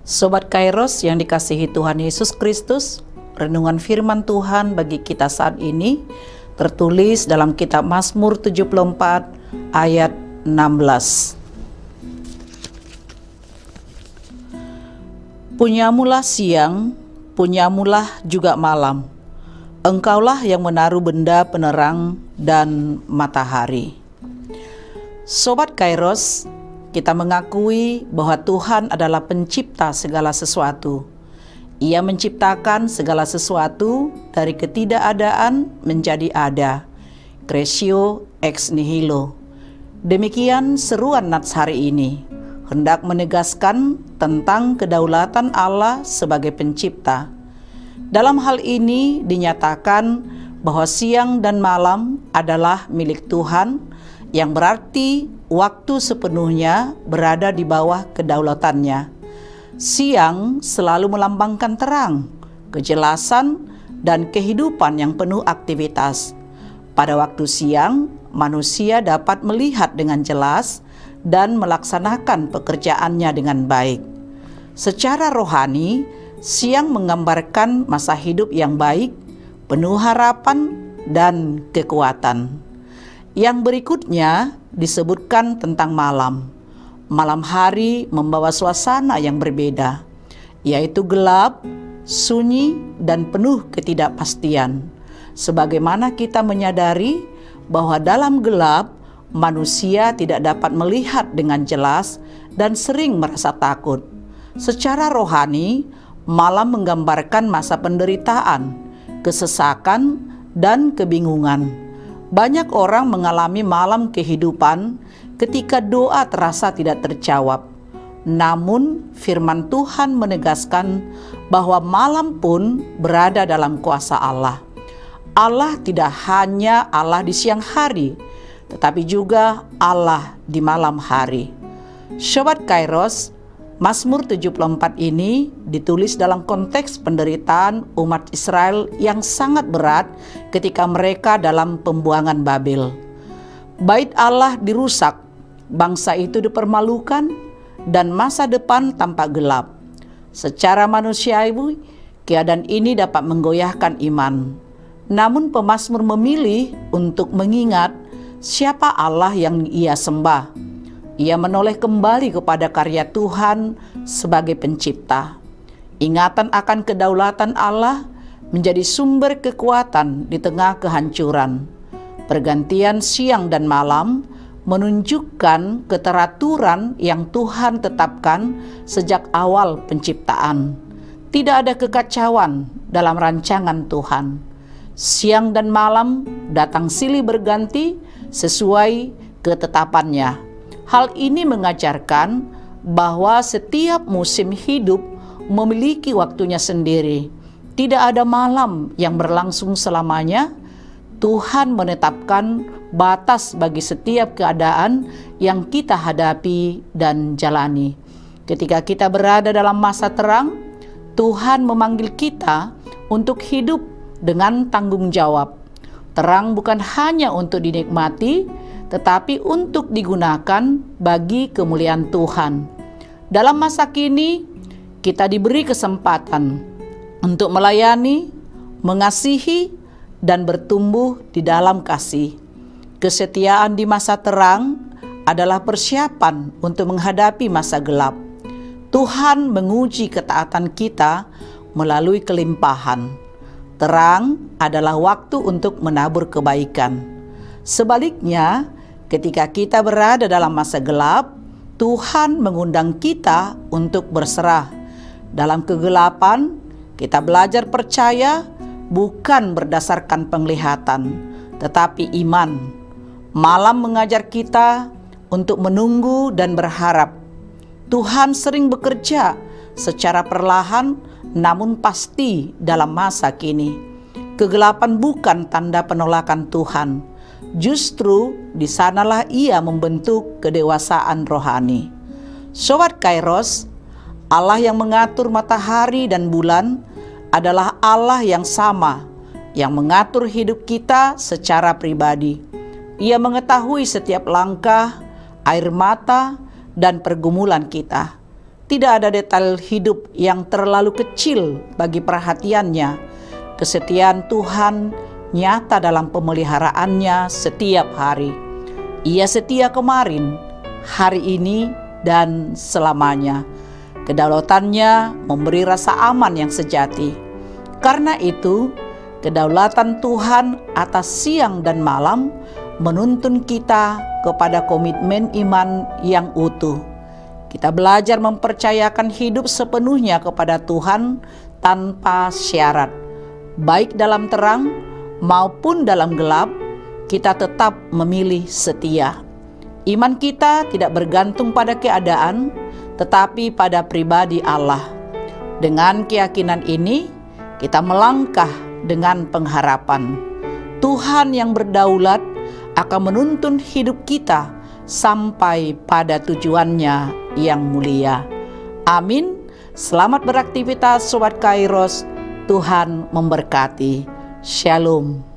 Sobat Kairos yang dikasihi Tuhan Yesus Kristus, renungan firman Tuhan bagi kita saat ini tertulis dalam kitab Mazmur 74 ayat 16. Punyamulah siang, punyamulah juga malam. Engkaulah yang menaruh benda penerang dan matahari. Sobat Kairos, kita mengakui bahwa Tuhan adalah pencipta segala sesuatu. Ia menciptakan segala sesuatu dari ketidakadaan menjadi ada. Creatio ex nihilo. Demikian seruan Nats hari ini, hendak menegaskan tentang kedaulatan Allah sebagai pencipta. Dalam hal ini dinyatakan bahwa siang dan malam adalah milik Tuhan, yang berarti waktu sepenuhnya berada di bawah kedaulatannya. Siang selalu melambangkan terang, kejelasan, dan kehidupan yang penuh aktivitas. Pada waktu siang, manusia dapat melihat dengan jelas dan melaksanakan pekerjaannya dengan baik. Secara rohani, siang menggambarkan masa hidup yang baik, penuh harapan dan kekuatan. Yang berikutnya disebutkan tentang malam. Malam hari membawa suasana yang berbeda, yaitu gelap, sunyi, dan penuh ketidakpastian. Sebagaimana kita menyadari bahwa dalam gelap, manusia tidak dapat melihat dengan jelas dan sering merasa takut. Secara rohani, malam menggambarkan masa penderitaan, kesesakan, dan kebingungan. Banyak orang mengalami malam kehidupan ketika doa terasa tidak terjawab. Namun firman Tuhan menegaskan bahwa malam pun berada dalam kuasa Allah. Allah tidak hanya Allah di siang hari, tetapi juga Allah di malam hari. Sobat Kairos, Mazmur 74 ini ditulis dalam konteks penderitaan umat Israel yang sangat berat ketika mereka dalam pembuangan Babel. Bait Allah dirusak, bangsa itu dipermalukan, dan masa depan tampak gelap. Secara manusiawi, keadaan ini dapat menggoyahkan iman. Namun pemazmur memilih untuk mengingat siapa Allah yang ia sembah. Ia menoleh kembali kepada karya Tuhan sebagai pencipta. Ingatan akan kedaulatan Allah menjadi sumber kekuatan di tengah kehancuran. Pergantian siang dan malam menunjukkan keteraturan yang Tuhan tetapkan sejak awal penciptaan. Tidak ada kekacauan dalam rancangan Tuhan. Siang dan malam datang silih berganti sesuai ketetapannya. Hal ini mengajarkan bahwa setiap musim hidup memiliki waktunya sendiri. Tidak ada malam yang berlangsung selamanya. Tuhan menetapkan batas bagi setiap keadaan yang kita hadapi dan jalani. Ketika kita berada dalam masa terang, Tuhan memanggil kita untuk hidup dengan tanggung jawab. Terang bukan hanya untuk dinikmati, tetapi untuk digunakan bagi kemuliaan Tuhan. Dalam masa kini, kita diberi kesempatan untuk melayani, mengasihi, dan bertumbuh di dalam kasih. Kesetiaan di masa terang adalah persiapan untuk menghadapi masa gelap. Tuhan menguji ketaatan kita melalui kelimpahan. Terang adalah waktu untuk menabur kebaikan. Sebaliknya, ketika kita berada dalam masa gelap, Tuhan mengundang kita untuk berserah. Dalam kegelapan, kita belajar percaya bukan berdasarkan penglihatan, tetapi iman. Malam mengajar kita untuk menunggu dan berharap. Tuhan sering bekerja secara perlahan namun pasti dalam masa kini. Kegelapan bukan tanda penolakan Tuhan. Justru di sanalah ia membentuk kedewasaan rohani. Sobat Kairos, Allah yang mengatur matahari dan bulan adalah Allah yang sama, yang mengatur hidup kita secara pribadi. Ia mengetahui setiap langkah, air mata, dan pergumulan kita. Tidak ada detail hidup yang terlalu kecil bagi perhatiannya. Kesetiaan Tuhan nyata dalam pemeliharaannya setiap hari. Ia setia kemarin, hari ini, dan selamanya. Kedaulatannya memberi rasa aman yang sejati. Karena itu, kedaulatan Tuhan atas siang dan malam menuntun kita kepada komitmen iman yang utuh. Kita belajar mempercayakan hidup sepenuhnya kepada Tuhan tanpa syarat. Baik dalam terang maupun dalam gelap, kita tetap memilih setia. Iman kita tidak bergantung pada keadaan, tetapi pada pribadi Allah. Dengan keyakinan ini, kita melangkah dengan pengharapan. Tuhan yang berdaulat akan menuntun hidup kita sampai pada tujuannya yang mulia. Amin. Selamat beraktivitas Sobat Kairos. Tuhan memberkati. Shalom.